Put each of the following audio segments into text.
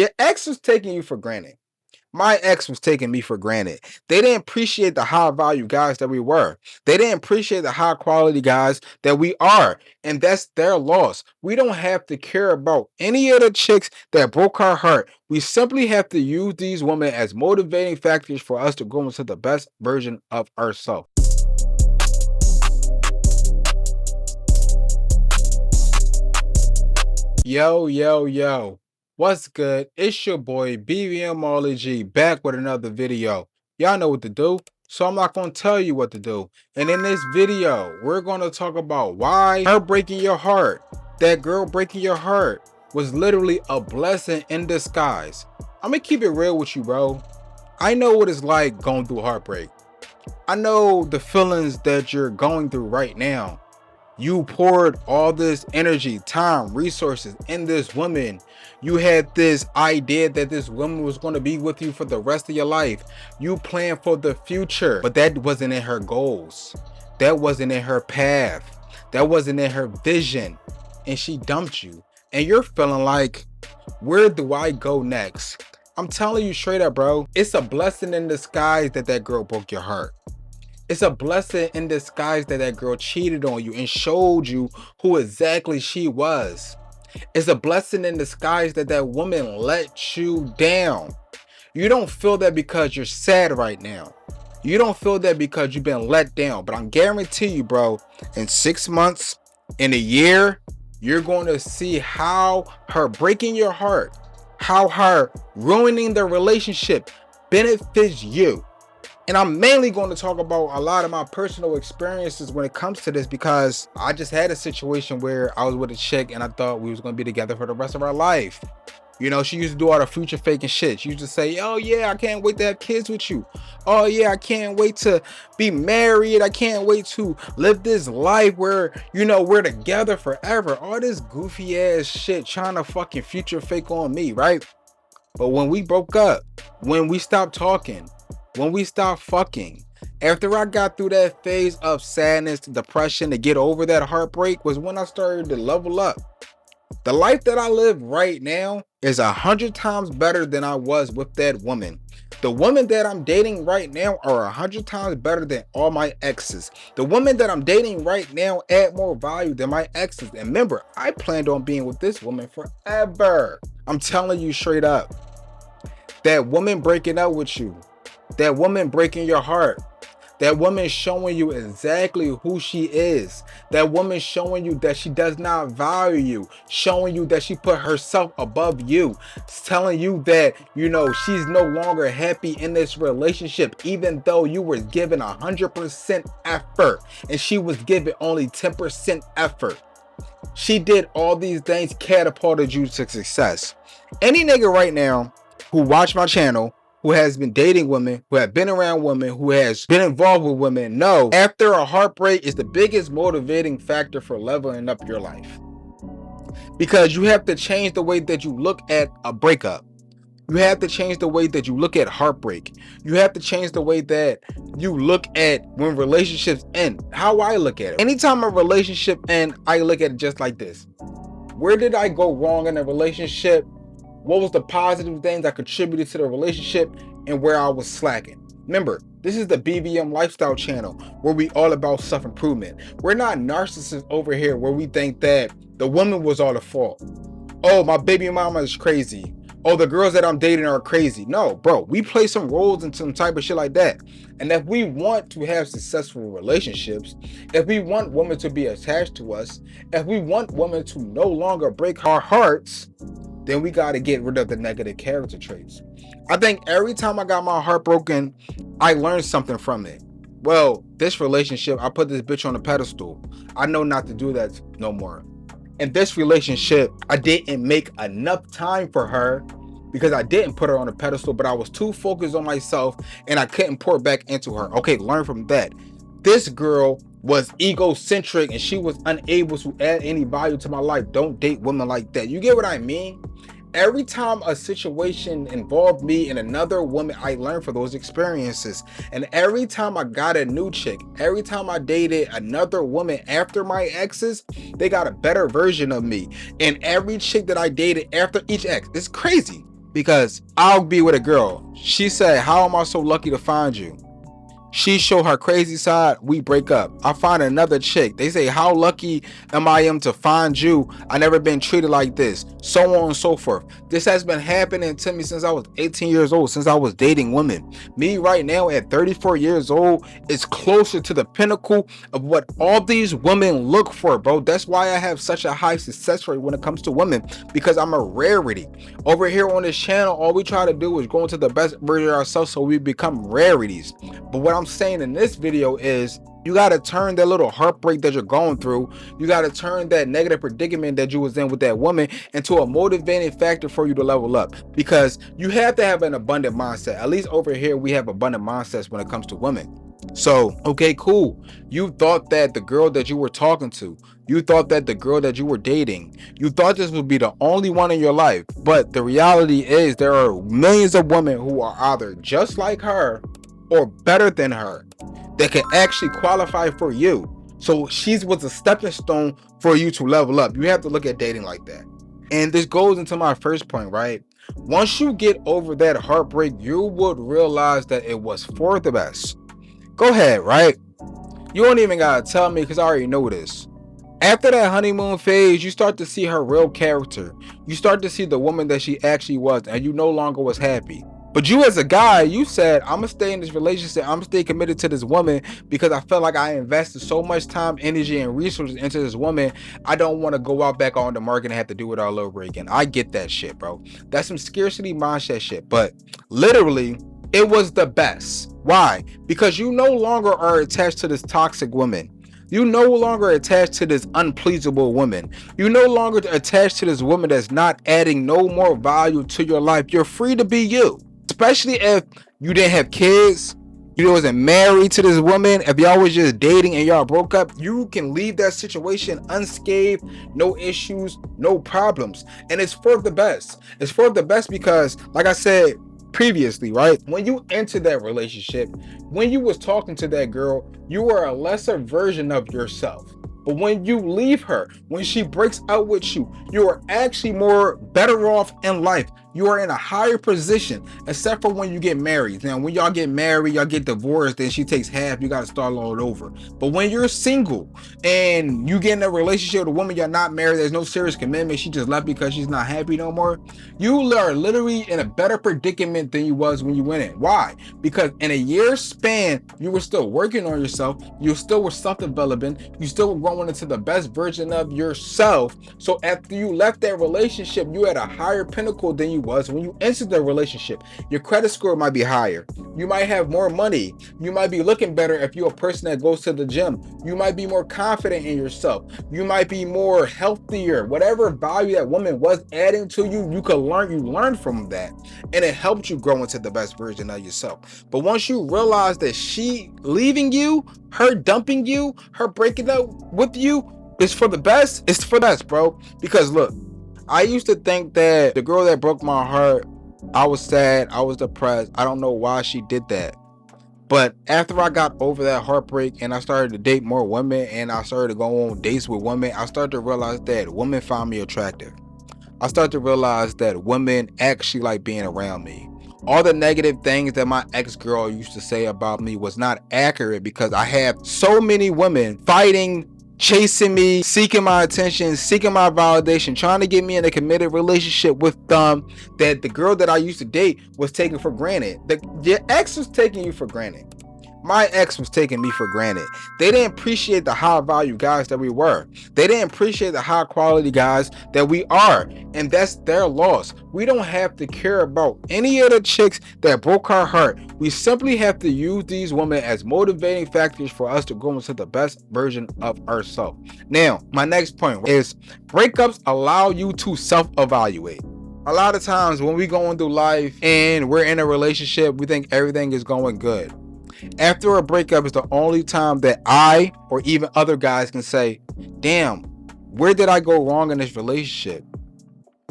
Your ex was taking you for granted. My ex was taking me for granted. They didn't appreciate the high value guys that we were. They didn't appreciate the high quality guys that we are. And that's their loss. We don't have to care about any of the chicks that broke our heart. We simply have to use these women as motivating factors for us to grow into the best version of ourselves. Yo, yo, yo. What's good? It's your boy BVMology back with another video. Y'all know what to do, so I'm not going to tell you what to do. And in this video, we're going to talk about why her breaking your heart, that girl breaking your heart, was literally a blessing in disguise. I'm going to keep it real with you, bro. I know what it's like going through heartbreak. I know the feelings that you're going through right now. You poured all this energy, time, resources in this woman. You had this idea that this woman was going to be with you for the rest of your life. You planned for the future, but that wasn't in her goals. That wasn't in her path. That wasn't in her vision. And she dumped you. And you're feeling like, where do I go next? I'm telling you straight up, bro. It's a blessing in disguise that that girl broke your heart. It's a blessing in disguise that that girl cheated on you and showed you who exactly she was. It's a blessing in disguise that that woman let you down. You don't feel that because you're sad right now. You don't feel that because you've been let down. But I guarantee you, bro, in 6 months, in a year, you're going to see how her breaking your heart, how her ruining the relationship benefits you. And I'm mainly going to talk about a lot of my personal experiences when it comes to this, because I just had a situation where I was with a chick and I thought we was going to be together for the rest of our life. You know, she used to do all the future faking shit. She used to say, oh yeah, I can't wait to have kids with you. Oh yeah, I can't wait to be married. I can't wait to live this life where, you know, we're together forever. All this goofy ass shit trying to fucking future fake on me, right? But when we broke up, when we stopped talking, when we stopped fucking, after I got through that phase of sadness, depression, to get over that heartbreak, was when I started to level up. The life that I live right now is 100 times better than I was with that woman. The woman that I'm dating right now are 100 times better than all my exes. The woman that I'm dating right now add more value than my exes. And remember, I planned on being with this woman forever. I'm telling you straight up. That woman breaking up with you, that woman breaking your heart, that woman showing you exactly who she is, that woman showing you that she does not value you, showing you that she put herself above you, telling you that, you know, she's no longer happy in this relationship, even though you were given 100% effort and she was given only 10% effort. She did all these things, catapulted you to success. Any nigga right now who watch my channel, who has been dating women, who have been around women, who has been involved with women, know after a heartbreak is the biggest motivating factor for leveling up your life. Because you have to change the way that you look at a breakup. You have to change the way that you look at heartbreak. You have to change the way that you look at when relationships end. How I look at it. Anytime a relationship ends, I look at it just like this. Where did I go wrong in a relationship? What was the positive things that contributed to the relationship and where I was slacking? Remember, this is the BBM lifestyle channel where we all about self-improvement. We're not narcissists over here where we think that the woman was all the fault. Oh, my baby mama is crazy. Oh, the girls that I'm dating are crazy. No, bro, we play some roles and some type of shit like that. And if we want to have successful relationships, if we want women to be attached to us, if we want women to no longer break our hearts, then we got to get rid of the negative character traits. I think every time I got my heart broken, I learned something from it. Well, this relationship, I put this bitch on a pedestal. I know not to do that no more. In this relationship, I didn't make enough time for her because I didn't put her on a pedestal, but I was too focused on myself and I couldn't pour back into her. Okay, learn from that. This girl was egocentric and she was unable to add any value to my life. Don't date women like that. You get what I mean? Every time a situation involved me and another woman, I learned from those experiences. And every time I got a new chick, every time I dated another woman after my exes, they got a better version of me. And every chick that I dated after each ex, it's crazy. Because I'll be with a girl. She said, how am I so lucky to find you? She show her crazy side, we break up. I find another chick. They say, how lucky am I to find you? I never been treated like this. So on and so forth. This has been happening to me since I was 18 years old, since I was dating women. Me right now at 34 years old is closer to the pinnacle of what all these women look for, bro. That's why I have such a high success rate when it comes to women, because I'm a rarity. Over here on this channel, all we try to do is go into the best version of ourselves so we become rarities. But what I'm saying in this video is, you got to turn that little heartbreak that you're going through, you got to turn that negative predicament that you was in with that woman into a motivating factor for you to level up, because you have to have an abundant mindset. At least over here we have abundant mindsets when it comes to women. So, okay, cool. You thought that the girl that you were talking to, you thought that the girl that you were dating, you thought this would be the only one in your life. But the reality is there are millions of women who are either just like her or better than her that can actually qualify for you. So she was a stepping stone for you to level up. You have to look at dating like that. And this goes into my first point, right? Once you get over that heartbreak, you would realize that it was for the best. Go ahead, right? You don't even gotta tell me, because I already know this. After that honeymoon phase, you start to see her real character. You start to see the woman that she actually was, and you no longer was happy. But you as a guy, you said, I'm gonna stay in this relationship, I'm gonna stay committed to this woman because I felt like I invested so much time, energy, and resources into this woman. I don't want to go out back on the market and have to do it all over again. I get that shit, bro. That's some scarcity mindset shit. But literally, it was the best. Why? Because you no longer are attached to this toxic woman. You no longer attached to this unpleasable woman. You no longer attached to this woman that's not adding no more value to your life. You're free to be you. Especially if you didn't have kids, you wasn't married to this woman, if y'all was just dating and y'all broke up, you can leave that situation unscathed, no issues, no problems. And it's for the best. It's for the best because, like I said previously, right, when you enter that relationship, when you was talking to that girl, you were a lesser version of yourself. But when you leave her, when she breaks out with you, you are actually more better off in life. You are in a higher position, except for when you get married. Now, when y'all get married, y'all get divorced, then she takes half, you got to start all over. But when you're single and you get in a relationship with a woman, you're not married, there's no serious commitment, she just left because she's not happy no more, you are literally in a better predicament than you was when you went in. Why? Because in a year's span, you were still working on yourself, you still were self-developing, you still were growing into the best version of yourself. So after you left that relationship, you had a higher pinnacle than you was when you entered the relationship. Your credit score might be higher, you might have more money, you might be looking better if you're a person that goes to the gym, you might be more confident in yourself, you might be more healthier. Whatever value that woman was adding to you, you learn from that, and it helped you grow into the best version of yourself. But once you realize that she leaving you, her dumping you, her breaking up with you is for the best, it's for the best, bro. Because look, I used to think that the girl that broke my heart, I was sad, I was depressed, I don't know why she did that. But after I got over that heartbreak and I started to date more women and I started to go on dates with women, I started to realize that women found me attractive. I started to realize that women actually like being around me. All the negative things that my ex-girl used to say about me was not accurate, because I have so many women fighting, chasing me, seeking my attention, seeking my validation, trying to get me in a committed relationship with them, that the girl that I used to date was taken for granted. Your ex was taking you for granted. My ex was taking me for granted. They didn't appreciate the high value guys that we were. They didn't appreciate the high quality guys that we are. And that's their loss. We don't have to care about any of the chicks that broke our heart. We simply have to use these women as motivating factors for us to grow into the best version of ourselves. Now, my next point is breakups allow you to self-evaluate. A lot of times when we going through life and we're in a relationship, we think everything is going good. After a breakup is the only time that I or even other guys can say, damn, where did I go wrong in this relationship?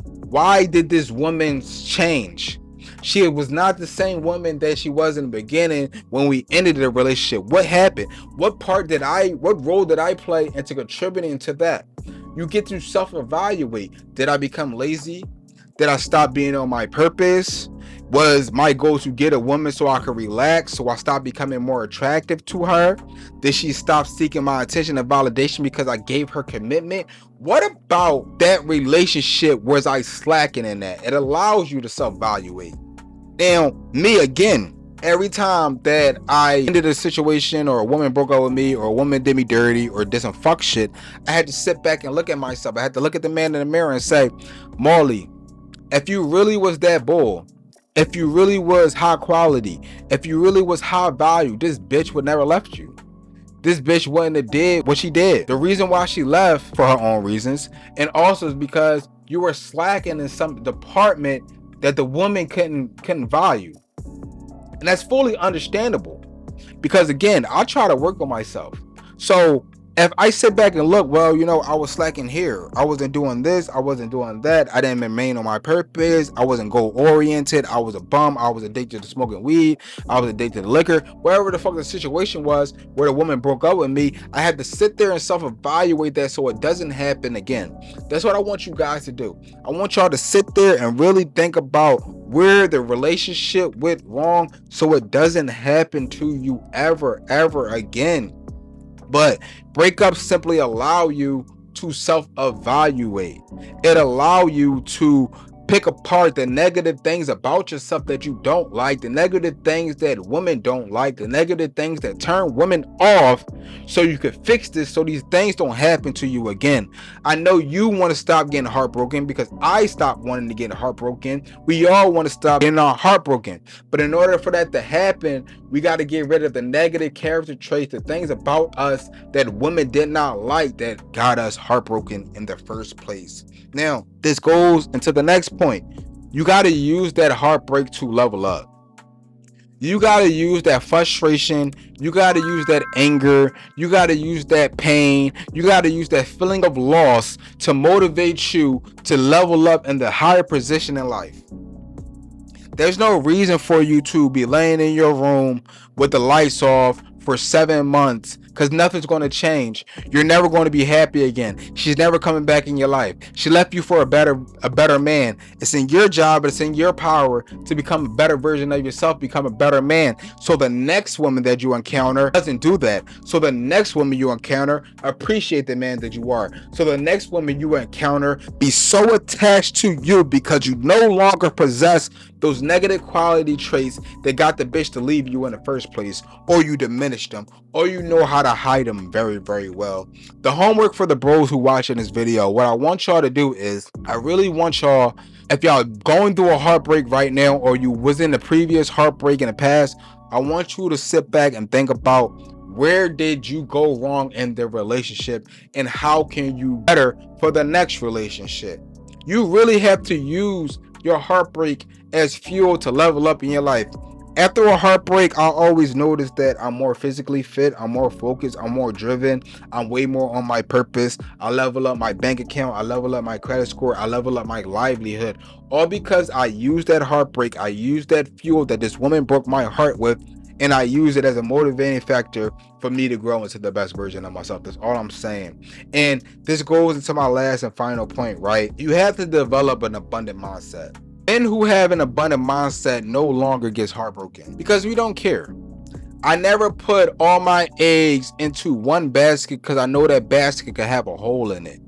Why did this woman change? She was not the same woman that she was in the beginning when we ended the relationship. What happened? What role did I play into contributing to that? You get to self-evaluate. Did I become lazy? that I stopped being on my purpose? Was my goal to get a woman so I could relax, so I stopped becoming more attractive to her? Did she stop seeking my attention and validation because I gave her commitment? What about that relationship? Was I slacking in that? It allows you to self-evaluate. Now, me again, every time that I ended a situation or a woman broke up with me or a woman did me dirty or did some fuck shit, I had to sit back and look at myself. I had to look at the man in the mirror and say, Marley, if you really was that bull, if you really was high quality, if you really was high value, this bitch would never left you. This bitch wouldn't have did what she did. The reason why she left, for her own reasons, and also is because you were slacking in some department that the woman couldn't value. And that's fully understandable, because again, I try to work on myself. So if I sit back and look, well, you know, I was slacking here, I wasn't doing this, I wasn't doing that, I didn't remain on my purpose, I wasn't goal oriented, I was a bum, I was addicted to smoking weed, I was addicted to liquor, wherever the fuck the situation was where the woman broke up with me, I had to sit there and self-evaluate that so it doesn't happen again. That's what I want you guys to do. I want y'all to sit there and really think about where the relationship went wrong so it doesn't happen to you ever again. But breakups simply allow you to self-evaluate. It allow you to pick apart the negative things about yourself that you don't like, the negative things that women don't like, the negative things that turn women off, so you can fix this so these things don't happen to you again. I know you want to stop getting heartbroken, because I stopped wanting to get heartbroken. We all want to stop getting heartbroken. But in order for that to happen, we got to get rid of the negative character traits, the things about us that women did not like that got us heartbroken in the first place. Now, this goes into the next point. You got to use that heartbreak to level up. You got to use that frustration. You got to use that anger. You got to use that pain. You got to use that feeling of loss to motivate you to level up in the higher position in life. There's no reason for you to be laying in your room with the lights off for 7 months, because nothing's going to change. You're never going to be happy again. She's never coming back in your life. She left you for a better man. It's in your job, it's in your power to become a better version of yourself, become a better man. So the next woman that you encounter doesn't do that. So the next woman you encounter, appreciate the man that you are. So the next woman you encounter, be so attached to you because you no longer possess those negative quality traits that got the bitch to leave you in the first place, or you diminish them, or you know how to hide them very well. The homework for the bros who watching this video, what I want y'all to do is, I really want y'all, if y'all going through a heartbreak right now, or you was in the previous heartbreak in the past, I want you to sit back and think about, where did you go wrong in the relationship, and how can you better for the next relationship? You really have to use your heartbreak as fuel to level up in your life. After a heartbreak, I always notice that I'm more physically fit, I'm more focused, I'm more driven, I'm way more on my purpose. I level up my bank account, I level up my credit score, I level up my livelihood, all because I used that heartbreak, I used that fuel that this woman broke my heart with, and I use it as a motivating factor for me to grow into the best version of myself. That's all I'm saying. And this goes into my last and final point, right? You have to develop an abundant mindset. Men who have an abundant mindset no longer gets heartbroken, because we don't care. I never put all my eggs into one basket, because I know that basket could have a hole in it.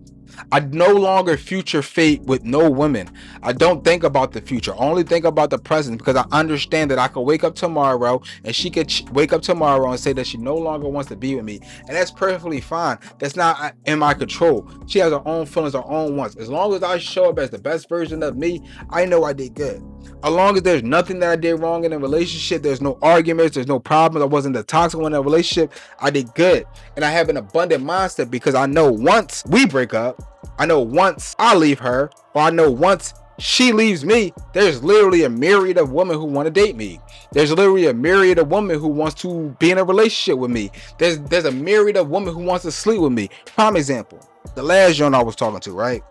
I no longer future fate with no women. I don't think about the future. I only think about the present, because I understand that I could wake up tomorrow and she could wake up tomorrow and say that she no longer wants to be with me. And that's perfectly fine. That's not in my control. She has her own feelings, her own wants. As long as I show up as the best version of me, I know I did good. As long as there's nothing that I did wrong in a relationship, there's no arguments, there's no problems, I wasn't the toxic one in a relationship, I did good. And I have an abundant mindset, because I know once we break up, I know once I leave her, or I know once she leaves me, there's literally a myriad of women who want to date me. There's literally a myriad of women who wants to be in a relationship with me. There's a myriad of women who wants to sleep with me. Prime example, the last joint I was talking to, right?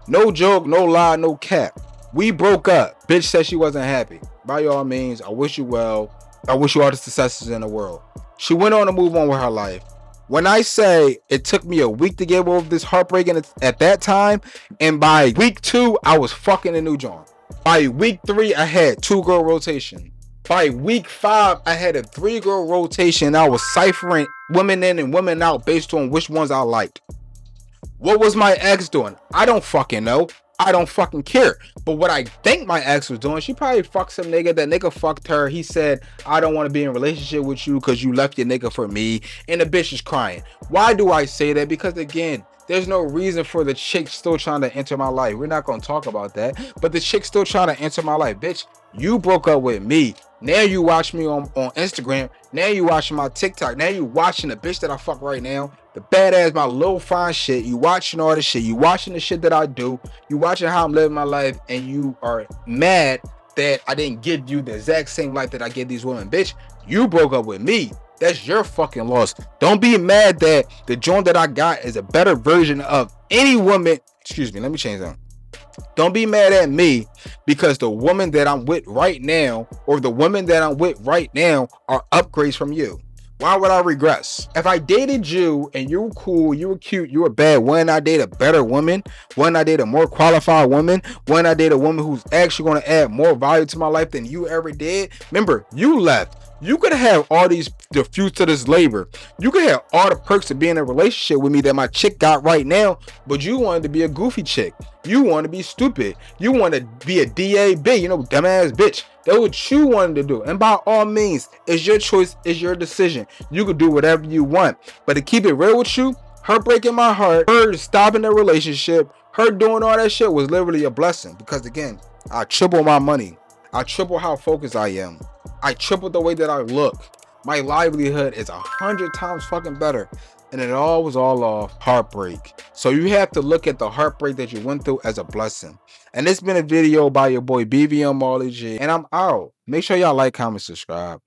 No joke, no lie, no cap. We broke up. Bitch said she wasn't happy. By all means, I wish you well. I wish you all the successes in the world. She went on to move on with her life. When I say it took me a week to get over this heartbreak at that time, and by week 2, I was fucking a new John. By week 3, I had 2-girl rotation. By week 5, I had a 3-girl rotation. I was ciphering women in and women out based on which ones I liked. What was my ex doing? I don't fucking know. I don't fucking care. But what I think my ex was doing, she probably fucked some nigga. That nigga fucked her. He said, I don't want to be in a relationship with you because you left your nigga for me. And the bitch is crying. Why do I say that? Because again, there's no reason for the chick still trying to enter my life. We're not going to talk about that. But the chick still trying to enter my life. Bitch, you broke up with me. Now you watch me on Instagram. Now you watching my TikTok. Now you watching the bitch that I fuck right now. The badass, my little fine shit. You watching all this shit. You watching the shit that I do. You watching how I'm living my life. And you are mad that I didn't give you the exact same life that I give these women. Bitch, you broke up with me. That's your fucking loss. Don't be mad that the joint that I got is a better version of any woman. Excuse me, let me change that. Don't be mad at me because the woman that I'm with right now or the women that I'm with right now are upgrades from you. Why would I regress? If I dated you and you were cool, you were cute, you were bad, wouldn't I date a better woman? Wouldn't I date a more qualified woman? Wouldn't I date a woman who's actually going to add more value to my life than you ever did? Remember, you left. You could have all the fruits of this labor. You could have all the perks of being in a relationship with me that my chick got right now, but you wanted to be a goofy chick. You want to be stupid. You want to be a DAB, dumbass bitch. That's what you wanted to do. And by all means, it's your choice, it's your decision. You can do whatever you want. But to keep it real with you, her breaking my heart, her stopping the relationship, her doing all that shit was literally a blessing. Because again, I triple my money. I triple how focused I am. I tripled the way that I look. My livelihood is 100 times fucking better. And it all was all off heartbreak. So you have to look at the heartbreak that you went through as a blessing. And it's been a video by your boy BVM Marley G. And I'm out. Make sure y'all like, comment, subscribe.